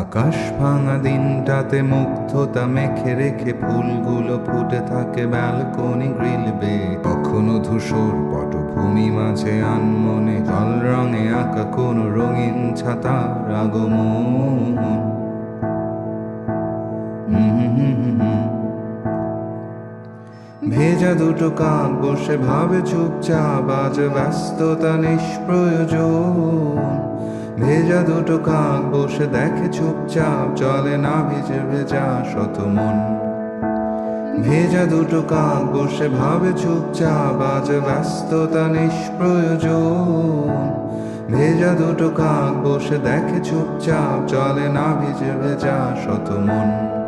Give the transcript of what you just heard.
আকাশ ভাঙা দিনটাতে মুগ্ধতা মেখে রেখে ফুলগুলো ফুটে থাকে ব্যালকনি গ্রিল বে। কখনো ধূসর পটভূমি মাঝে আনমনে জল রঙে আঁকা কোনো রঙিন ছাতার আগমন। ভেজা দুটো কাক বসে ভাবে চুপচাপ, আজ ব্যস্ততা নিষ্প্রয়োজন। ভেজা দুটো কাক বসে দেখে চুপচাপ, চলে না ভিজে ভেজা শত মন। ভেজা দুটো কাক বসে ভাবে চুপচাপ, আজ ব্যস্ততা নিষ্প্রয়োজন। ভেজা দুটো কাক বসে দেখে চুপচাপ, চলে না ভিজে ভেজা শত মন।